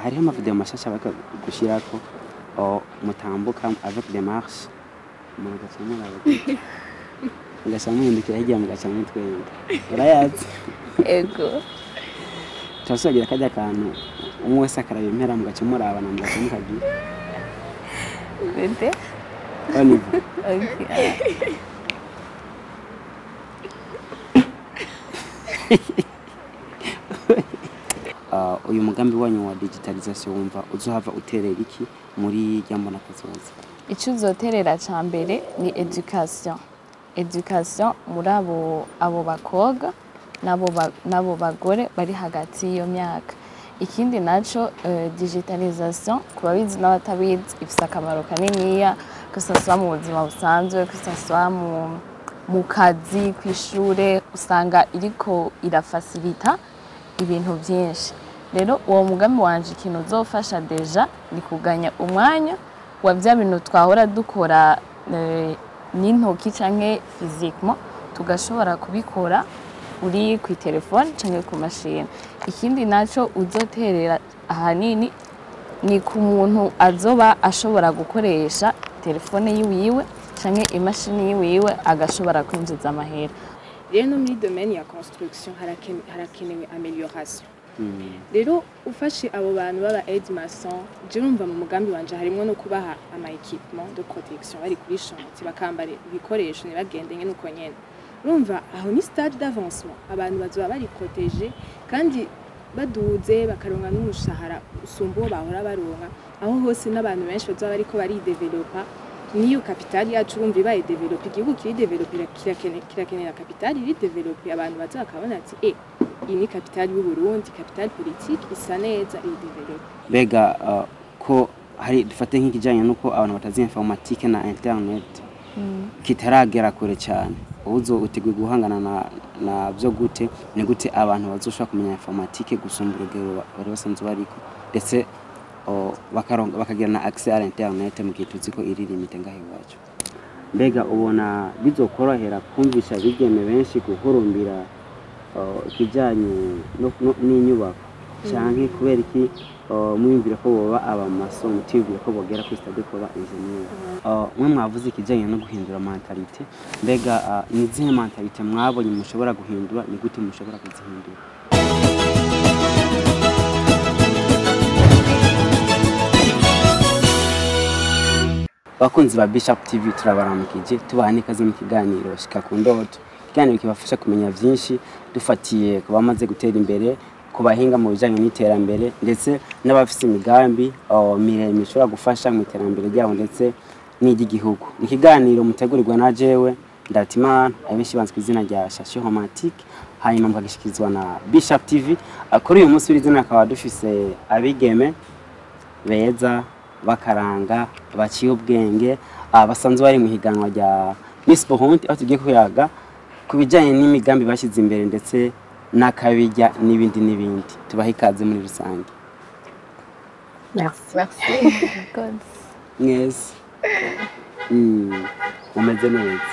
hariho amavideo mashasha baka gushirako mutambuka avec des marches mu gacamura ngasamuhindukira hirya mu gacamura twende urayazi ego twasogira kajya kantu umwe wese akaraba impera mu gacamura abana mu gacamura kagiye bete Oliver okay uyu mugambi wanyu wa digitalisation wumva uzohava uterera iki muri ryambona kazoza icyo uzoterera cya mbere ni education muri abo bakobwa n'abo bagore bari hagati y'iyo myaka ikindi naco digitalisation ku babizi n'abatabizi ifite akamaro kaniniya que ça soit mu buzima busanzwe que ça soit mu kazi kw'ishure usanga iriko irafacilita ibintu byinshi rero uwo mugambi wanje ikintu uzofasha deja ni kuganya umwanya wa bya bintu twahora dukora n'intoki canke physiquement tugashobora kubikora uri ku telefone canke ku mashini ikindi naco uzoterera ahanini ni ku muntu azoba ashobora gukoresha telefone yiwiwe canke imashini yiwiwe agashobora kwinjiza amahera rero no muri domaine ya construction harakenewe amélioration rero ufashe abo bantu baba aide maçon je numva mu mugambi wanje harimo no kubaha ama equipement de protection bari kuri chantier bakambare ibikoresho ne bagendenge nuko nyene urumva aho ni stade d'avancement abantu bazoba bari protéger kandi baduze bakaronka n'umushahara usumba uwo bahora baronka aho hose n'abantu benshi bazoba bariko bari developer niyo kapitali yacu urumva ibaye developer igihugu kiri developer kirakenera kapitali iri developer abantu bazoba kabona ati iyi ni kapitali y'u Burundi kapitali politique isa neza iri developer bega ko hari dufate nk'ikijanye nuko abantu batazi informatique na internet kitaragera kure cyane uzo uteguye guhangana na byo gute ni gute abantu bazoshaka kumenya informatique gusumba urugero bari basanzwe bariko ndetse bakagira na access à internet mu gihe tuzi ko iri limite ngaho iwacu mbega ubona bizokorohera kumvisha bigeme benshi guhurumbira ikijanye n'inyubako cyangwa kubera iki mwiyumvira ko boba abamaso mutiyumvira ko bogera kuri stade ko ba engineer mwe mwavuze ikijanye no guhindura mentalite mbega ni zihe mentalite mwabonye mushobora guhindura ni gute mushobora kuzihindura bakunzi ba Bishop TV turabaramukije tubahani kaze mu kiganiro shika ku ndoto kiganiro kibafasha kumenya byinshi dufatiye ku bamaze gutera imbere ku bahinga mu bijanye n'iterambere ndetse n'abafite imigambi miremire ishobora gufasha mu iterambere ryabo ndetse n'igihugu ni kiganiro mutegurirwa na jewe Ndatimana abenshi banzwe izina rya Shashi Romantique hanyuma mbagishikizwa na Bishop TV kuri uyu munsi w'izina akaba dufise abigeme beza bakaranga baciye ubwenge basanzwe bari mu higanwa rya Miss Burundi aho tugiye kuyaga kubijanye n'imigambi bashyize imbere ndetse nakabijya n'ibindi tubaha ikaze muri rusange merci mwese umeze neza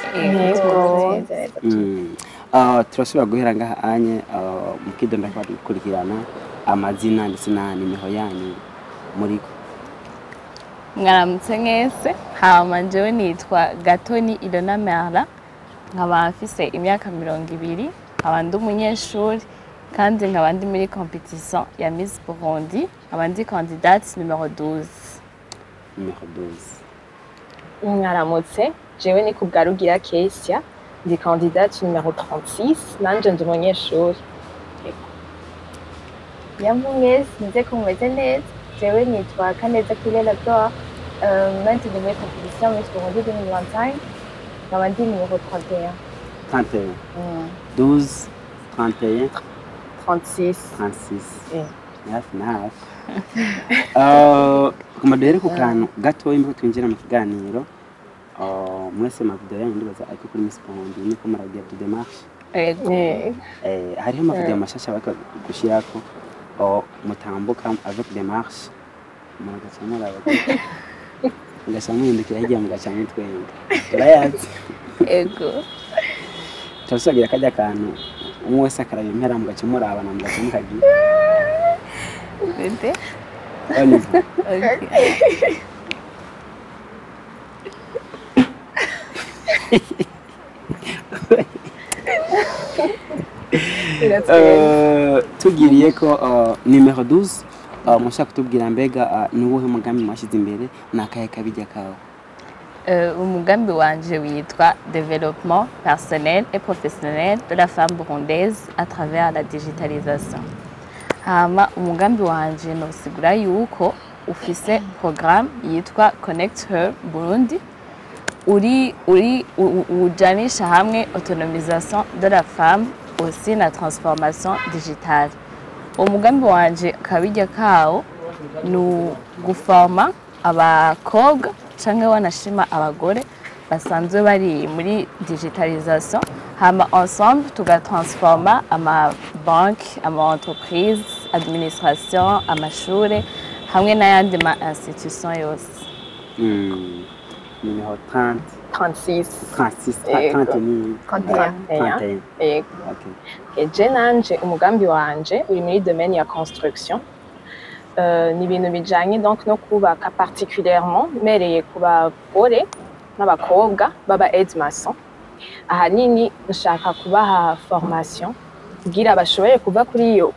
turashobora guhera ngaha anye mukidonda kwadukurikirana amazina ndetse na nimero yanyu muri mwaramutse mwese hama jewe nitwa Gatoni Ilona Merla nkaba mfise imyaka 20 nkaba ndi umunyeshuri kandi nkaba ndi muri competition ya Miss Burundi nkaba ndi candidate numero 12 mwaramutse jewe ni Kubwarugira Kesia ndi candidate numero 36 nanje ndi umunyeshuri Yamwese nize kumeze neza jewe nitwa Kaneza Kilela Gloire maintenant de mettre compétition Miss Burundi 2025 nkaba ndi numero 31 12 31 36 nice kumaduhere ku kantu gato imbuto twinjira mu kiganiro mwese mavideo yanyu ndibaza ariko kuri Miss Burundi niko maragiye to démarche hariho amavideo mashasha baka gushirako mutambuka avec des marches muragacamura ngasamuhindukira hirya mu gacamura twende urayazi ego twasogira kajya kantu umwe wese akaraba impera mu gacamura abana mu gacamura kagiye bete On y va. Ok. Tugiriye ko numero 12 mushaka kutubwira mbega ni uwuhe mugambi mwashyize imbere ni akahe kabijya kawe? Umugambi wanje witwa développement personnel et professionnel de la femme burundaise à travers la digitalisation. Hama umugambi wanje nosigura yuko ufise programme yitwa Connect Her Burundi ujanisha hamwe autonomisation de la femme aussi la transformation digitale. Umugambi wanje kabijya kawo ni guforma abakobwa canke wanashima abagore basanzwe bari muri digitalisation hama ensemble tugatransforma ama banque ama entreprise administration amashure hamwe n'ayandi ma institution yose. Numéro 30 36 31 yego. Je nanje umugambi wanje uri muri domaine ya construction. Ni ibintu bijanye donc no kubaka particulièrement mereye ku bagore n'abakobwa baba aide maçon. Ahanini nshaka kubaha formation kugira bashobore kuva kuri iyo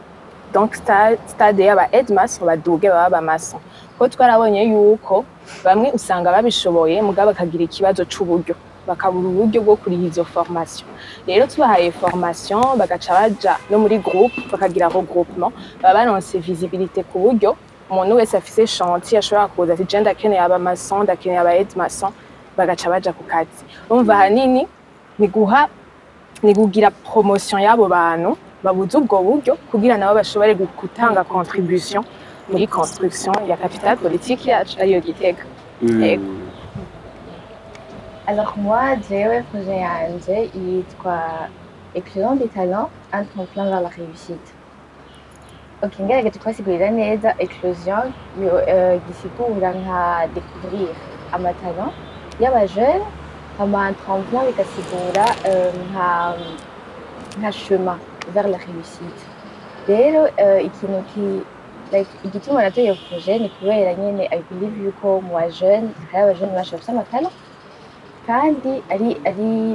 donc stade y'aba aide maçon baduge baba ba maçon. Ko twarabonye yuko bamwe usanga babishoboye mugabo bakagira ikibazo c'uburyo bakabura uburyo bwo kuriha izo formation. Rero tubahaye formation bagaca baja no muri groupe bakagira regroupement baba baronse visibilité ku buryo umuntu wese afise chantier ashobora kuza ati je ndakeneye aba maçon ndakeneye aba aide maçon bagaca baja ku kazi. Urumva hanini ni kugira promotion y'abo bantu babuze ubwo buryo kugira nabo bashobore gutanga contribution muri construction ya capital politique yacu ariyo Gitega. Alors moi, jewe projet yanje yitwa Éclosion des talents, un tremplin vers la réussite. Ok, ngerageje kubasigurira neza éclosion gisigura nka découvrir amatalent y'abajeune hama un tremplin bigasigura nka chemin vers la réussite. Rero ikintu igituma nateye projet ni kubera nyene I believe yuko mu bajeune hari abajeune benshi bafise amatalent kandi ari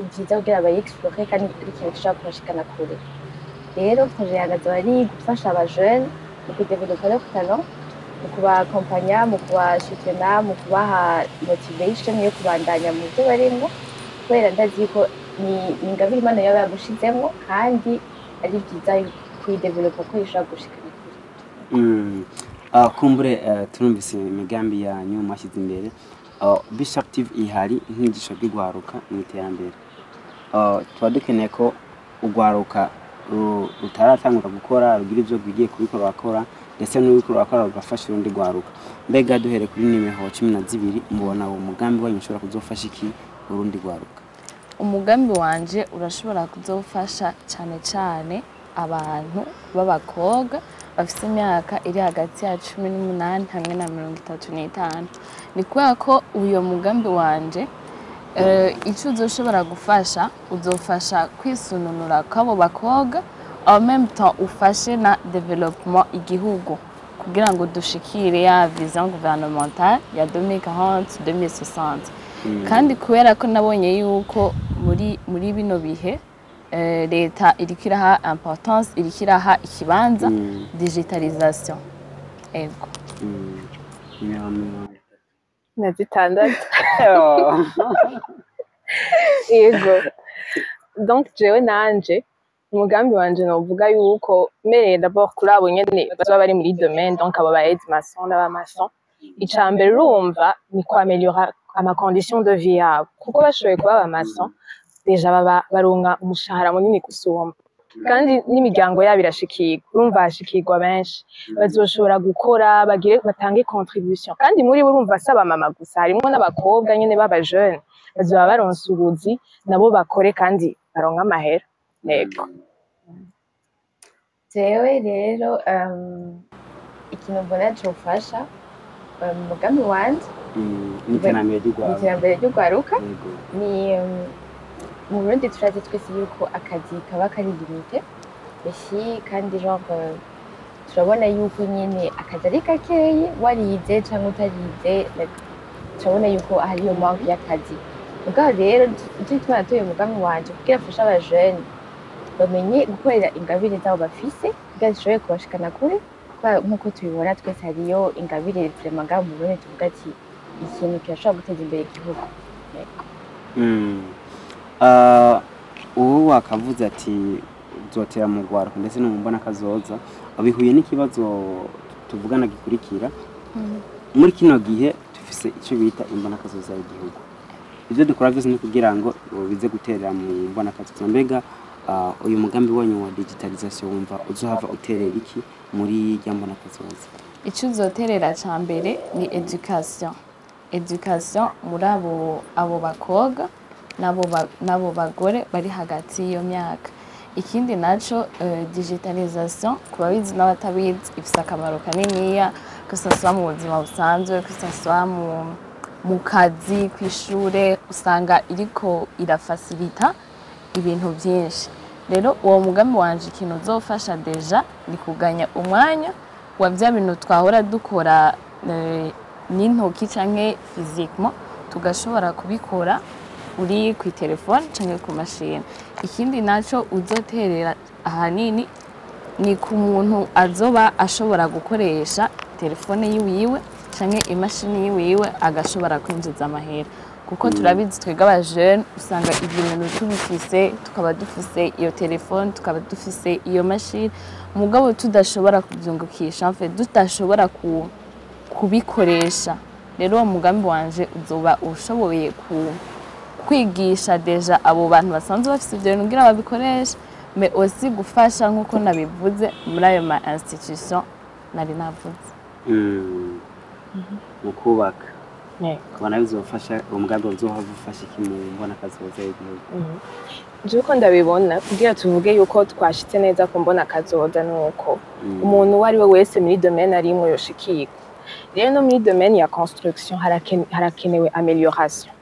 byiza kugira bayexplore kandi ari ikintu gishobora kubashikana kure. Rero projet yanjye ari gufasha abajeune mu kudevelopa leur talent, mu kubakompanya, mu kubashikana, mu kubaha motivation yo kubandanya mu byo barimo kubera ndazi ko ni ingabire Imana yaba yagushizemo kandi ari byiza kuyidevelopa ko ishobora gushikana kure. Kumbure turumvise imigambi yanyu mwashyize imbere. Bishop TV ihari nk'igisho by'ugwaruka mu iterambere. Tuba dukeneye ko ugwaruka rutaratangura gukora rugira ibyo bigiye kubikora bakora ndetse n'ubikora bakora rugafasha urundi gwaruka. Mbega duhere kuri nimero 12 mubona uwo mugambi wanyu ushobora kuzofasha iki urundi gwaruka? Umugambi wanje urashobora kuzofasha cyane cyane abantu b'abakobwa bafite imyaka iri hagati ya 18 hamwe na 35. Ni kubera ko uyo mugambi wanje icyo uzoshobora gufasha uzofasha kwisununura kw'abo bakobwa en même temps ufashe na développement igihugu kugira ngo dushikire ya vision gouvernementale ya 2040-2060. Kandi kubera ko nabonye yuko muri bino bihe leta irikiraha importance irikiraha ikibanza digitalisation. Ego. Na zitandatu. Yego. Donc jewe nanje umugambi wanje novuga yuko mereye d'abord kuri abo nyene bazoba bari muri domaine donc abo ba aide maçon n'aba maçon icambere urumva ni kwameliora ama condition de vie yabo kuko bashoboye kuba aba maçon deja baronka umushahara munini gusumba kandi n'imiryango yabo irashikirwa urumva hashikirwa benshi bazoshobora gukora batange contribution kandi muri bo urumva saba mama gusa harimo n'abakobwa nyene baba jeune bazoba baronse ubuzi nabo bakore kandi baronka amahera. Yego. Jewe rero ikintu mbona cyofasha umugambi wanje iterambere ry'ugwaruka ni mu Burundi turazi twese yuko akazi kaba kari limite esi kandi genre turabona yuko nyine akazi ari gakeyi warize cyangwa utarize turabona yuko hariyo mpamvu y'akazi ubwo rero icyo twatoye umugambi wanje kugira afashe abajene bamenye gukorera ingabire zabo bafise kugira zishoboye kubashikana kure nk'uko tubibona twese hariyo ingabire turemaga mu Burundi tuvuga ati ikintu kirashobora guteza imbere igihugu. ubu wakavuze ati uzotera mu rwaruka ndetse no mu mbona kazoza abihuye n'ikibazo tuvugana gikurikira muri kino gihe tufise icyo bita imbona kazoza y'igihugu ibyo dukora byose ni kugira ngo bize guterera mu mbona kazoza mbega uyu mugambi wanyu wa digitalisation wumva uzohava uterera iki muri ya mbona kazoza? Icyo uzoterera cya mbere ni education muri abo bakobwa n'abo bagore bari hagati y'iyo myaka. Ikindi naco digitalisation ku babizi n'abatabizi ifite akamaro kaniniya que ça soit mu buzima busanzwe que ça soit mu kazi kw'ishure usanga iriko irafacilita ibintu byinshi. Rero uwo mugambi wanje ikintu uzofasha deja ni kuganya umwanya wa bya bintu twahora dukora n'intoki canke physiquement tugashobora kubikora uri ku telefone canke ku mashini. Ikindi naco uzoterera ahanini ni ku muntu azoba ashobora gukoresha telefone yiwiwe canke imashini yiwiwe agashobora kwinjiza amahera kuko turabizi twega abajene usanga ibintu tubifise tukaba dufise iyo telefone tukaba dufise iyo mashini mugabo tudashobora kubyungukisha en fait tutashobora kubikoresha. Rero uwo mugambi wanje uzoba ushoboye kwigisha deja abo bantu basanzwe bafite ibyo bintu kugira babikoresha mais aussi gufasha nk'uko nabivuze muri ayo ma institution nari navuze mu kubaka kubona bizofasha umugambi uzohavufasha iki mu mbona kazoza y'igihugu. Je uko ndabibona kugira tuvuge yuko twashitse neza ku mbona kazoza nuko umuntu wari we wese muri domaine ari mu yoshikirwa. Rero no muri domaine ya construction harakenewe amélioration.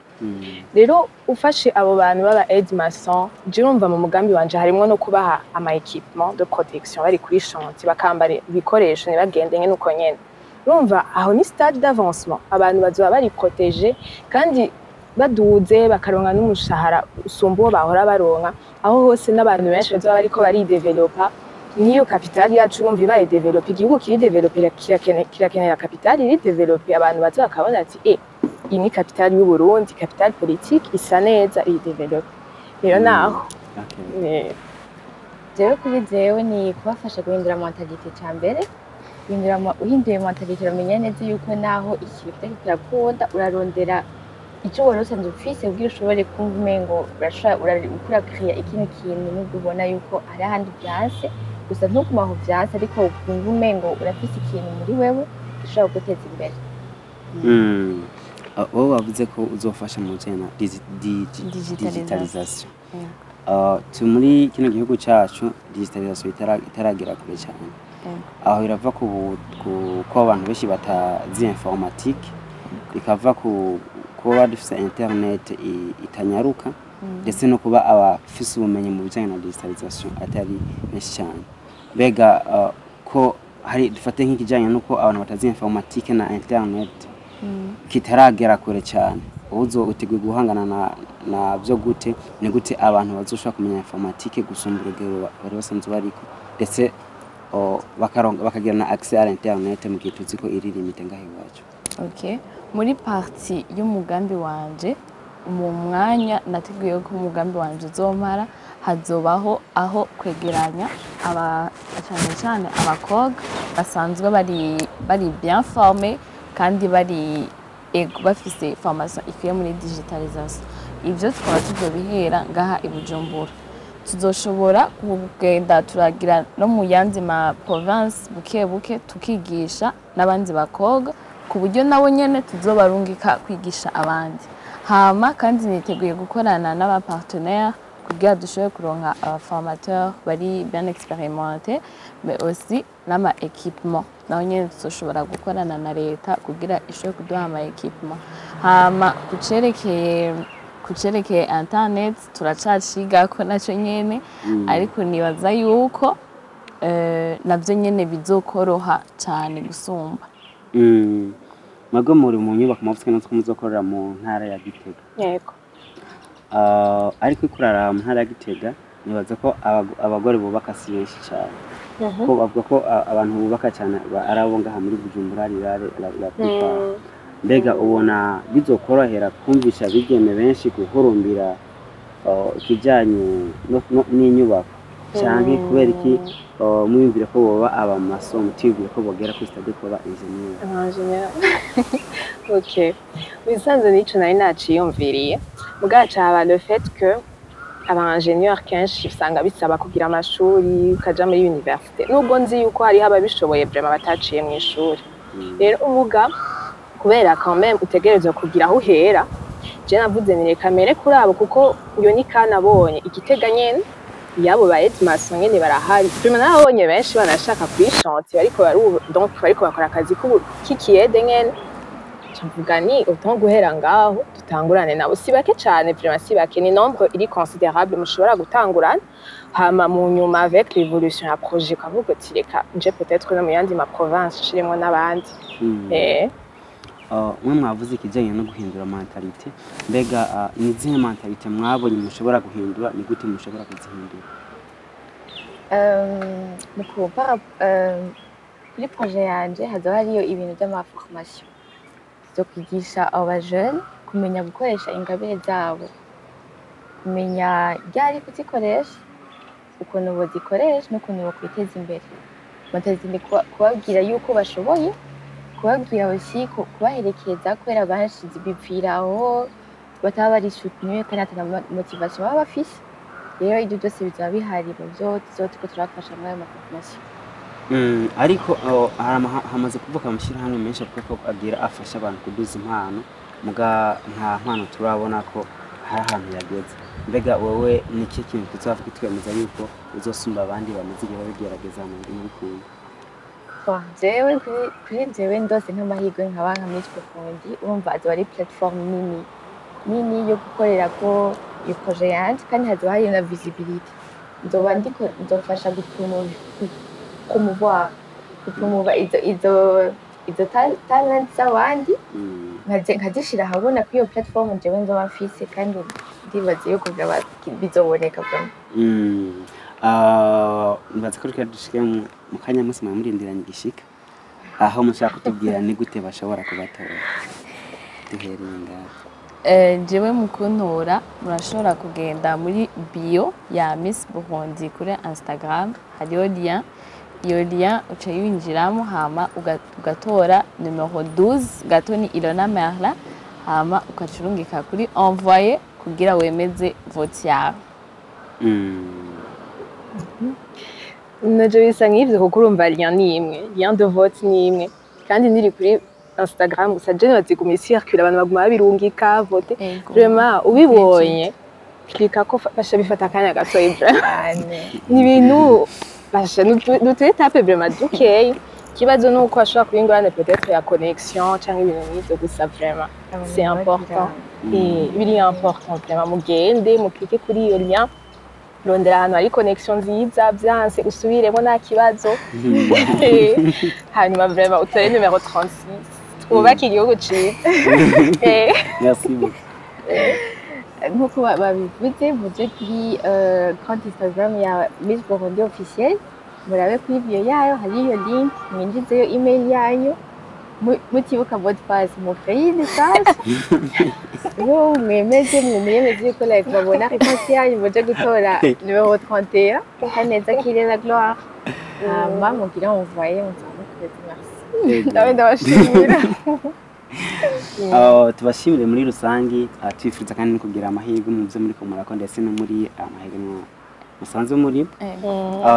Rero ufashe abo bantu baba aide maçon je urumva mu mugambi wanje harimo no kubaha ama équipement de protection bari kuri chantier bakambara ibikoresho ne bagende nke nuko nyene. Urumva aho ni stade d'avancement abantu bazoba bari protéger kandi baduze bakaronka n'umushahara usumbuo bahora baronka aho hose n'abantu benshi bazoba bariko bari developer niyo kapitali yacu urumva ibaye developer igihugu kiri developer kirakenera kapitali iri developer abantu bazoba bakabona ati iyi ni kapitali y'u Burundi kapitali politique isa neza iri developer. Rero naho jewe kuri jewe ni kubafasha guhindura mentalite cya mbere uhinduye mentalite uramenya neza yuko naho ikintu kirakunda urarondera icyo wari usanzwe ufise kugira ushobore kumva umengo urashobora kriya ikindi kintu nubwo ubona yuko hari ahandi byanse gusa ntukumaho byanse ariko kumva umengo urafise ikintu muri wewe ushobora guteza imbere. wowe wavuze ko uzofasha mu cyena digitalisation muri kino gihugu cyacu digitalisation itaragera kure cyane aho irava ku abantu benshi batazi informatique ikava ku kuba dufite internet itanyaruka ndetse no kuba abafise ubumenyi mu bijyanye na digitalisation atari benshi cyane. Mbega ko hari dufate nk'ikijyanye nuko abantu batazi informatique na internet kitaragera kure cyane uzo uteguye guhangana na byo gute ni gute abantu bazoshaka kumenya informatique gusumba urugero bari basanzwe bariko ndetse bakagira na accès à internet mu gihe tuzi ko iri limite ngaho iwacu? Okay, muri parti y'umugambi wanje mu mwanya nateguye ko umugambi wanje uzomara hazobaho aho kwegeranya cyane abakobwa basanzwe bari bien formé kandi bari bafise formation ikwiye muri digitalisation. Ivyo twaba tuzobihera ngaha i Bujumbura tuzoshobora kugenda turagira no mu yandi ma province buke tukigisha n'abandi bakobwa ku buryo nabo nyene tuzobarungika kwigisha abandi. Hama kandi niteguye gukorana n'aba partenaires kugira dushobore kuronka abaformateurs bari bien expérimentés mais aussi n'ama équipement naho nyene tuzoshobora gukorana na leta kugira ishobore kuduha ama équipement. Hama kucerekeye internet turacaciga ko naco nyene ariko nibaza yuko navyo nyene bizokoroha cyane gusumba. Mwebwe muri mu nyubako mwavuze ko muzokorera mu ntara ya Gitega. Yego. Ariko ikurara mu ntara ya Gitega nibaza ko abagore bubaka si benshi cyane. Ko bavuga ko abantu bubaka cyane ari abo ngaha muri Bujumbura la plupart. Mbega ubona bizokorohera kumvisha bigeme benshi guhurumbira ikijyanye n'inyubako cyane kubera iki mwiyumvire ko boba aba masomo tubwire ko bogera kuri stade ko ba engineer. OK. Bisanzwe nico nari naciyumviriye. Mugaca le fait que aba ingénieur kenshi usanga bisaba kugira amashuri ukaja muri université. Nubwo nzi yuko hari ababishoboye vraiment bataciye mu ishuri. Rero umuga kubera quand même utegerezwa kugira aho uhera. Je navuze ni reka mere kuri abo kuko iyo ni kanabonye Igitega nyene yabo ba Edmason nyene barahari. Prima nabonye benshi banashaka kwishanti ariko donc bariko bakora akazi k'ikiyede nyene. Mvuga ni utongo guhera ngaho tutangurane nabo si bake cyane prima si bake ni nombre iri considérable mushobora gutangurana hama mu nyuma avec l'évolution ya projet kavuga ati reka nje peut-être no mu yandi ma province shiremo n'abandi. Mwe mwavuze ikijyanye no guhindura mentalite mbega ni zihe mentalite mwabonye mushobora guhindura ni gute mushobora kuzihindura? Kuri projet yanje hazoba hariyo ibintu by'amaformation zo kwigisha aba jeune kumenya gukoresha ingabire zabo, kumenya ryari kuzikoresha, ukuntu bazikoresha n'ukuntu bakwiteza imbere. Mentalite kubabwira yuko bashoboye, kubabwira aussi kubaherekeza kubera bashize bipfiraho bataba bari soutenu kandi ata motivation baba bafise. Rero ibyo byose bizaba bihari mu byo tuzotuko turafasha muri ayo maformation. Ariko hamaze kuvuka amashyirahamwe menshi avuga ko agira afasha abantu kuduza impano muga nta mpano turabona ko hari ahantu yageze. Mbega wowe ni iki kintu tuzavuga twemeza yuko uzosumba abandi bamaze igihe babigerageza mu bikunda? Jewe kuri jewe ndose nk'amahirwe nkaba nka Miss Burundi urumva azoba ari platform nini yo gukorera ko iyo projet yanje kandi hazoba hari na visibility. Nzofasha promouvoir izo talent z'abandi nkazishira habona kuri iyo platform jewe nzoba mfise kandi ndibaze yuko bizoboneka bwamwe. Nibaza ko reka dushike mu kanya musi mwamurindiranye igishika aho mushaka kutubwira ni gute bashobora kubatora duhereye ngaho. Jewe mu kuntora murashobora kugenda muri bio ya Miss Burundi kuri Instagram hariyo lien. Iyo lien uca yinjiramo hama ugatora numero 12 Gatoni Ilona Merla hama ukacurungika kuri envoyer kugira wemeze vote yawe. Naje bisa nk'ivyo kuko urumva lien ni imwe, lien de vote ni imwe kandi ndiri kuri Instagram gusa je baziguma circule abantu baguma babirungika vote. Vraiment ubibonye klika ko basha bifata kanya gato ni ibintu basha n'utu etape vraiment dukeye. Kibazo nuko ashobora kubingurana peut-être ya connexion cyangwa ibintu nk'ivyo gusa vraiment c'est important et biri important vraiment mugende mukike kuri iyo lien rondera ahantu hari connexion nziza byanse usubiremo nta kibazo hanyuma vraiment utore numero 36 twubake igihugu ciza. Merci beaucoup. Nkuko babivuze muje kuri compte Instagram ya Miss Burundi officiel murabe kuri bio yayo hari iyo link mwinjizeyo email yayo mutibuka vote pass mu fayide sage yo mwemeze ko like babona réponse yayo muje gutora numero 31 kaneza kirera gloire mama mugira envoyer merci. Ndabashimira. Tubashimire muri rusangi twifuza kandi kugira amahirwe mu byo muri ko murakora ndetse no muri amahirwe musanzwe muri.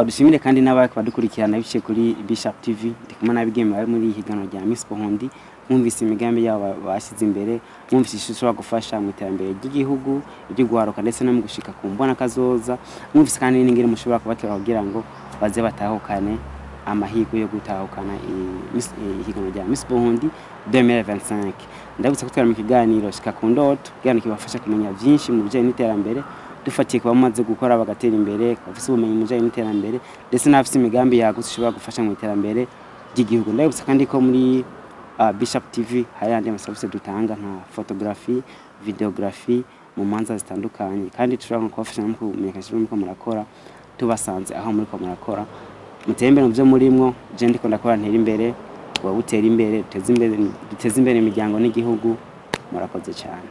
Dushimire kandi n'abaki badukurikirana biciye kuri Bishop TV ndikumwe nabigeme bari muri higanwa rya Miss Burundi mwumvise imigambi yabo bashyize imbere mwumvise ishusho gufasha mu iterambere ry'igihugu ryo guharuka ndetse no mu gushika ku mbona kazoza mwumvise kandi n'ingire mushobora kubatera kugira ngo baze batahukane amahirwe yo gutahukana higanwa rya Miss Burundi 2025. Ndabutse kutwara mu kiganiro shika ku ndoto kugira ngo kibafasha kumenya byinshi mu bijyanye n'iterambere dufatiye kuba bamaze gukora bagatera imbere bafite ubumenyi mu bijyanye n'iterambere ndetse n'abafite imigambi yagutse ishobora gufasha mu iterambere ry'igihugu. Ndabibutsa kandi ko muri Bishop TV hari andi amaserivisi dutanga nka photography, videography mu manza zitandukanye, kandi turashobora kubafasha no kumenyekanisha ibyo muriko murakora tubasanze aho muriko murakora. Muteye imbere mu byo murimwo, je ndiko ndakora ntera imbere, wowe utera imbere, duteze imbere imiryango n'igihugu. Murakoze cyane.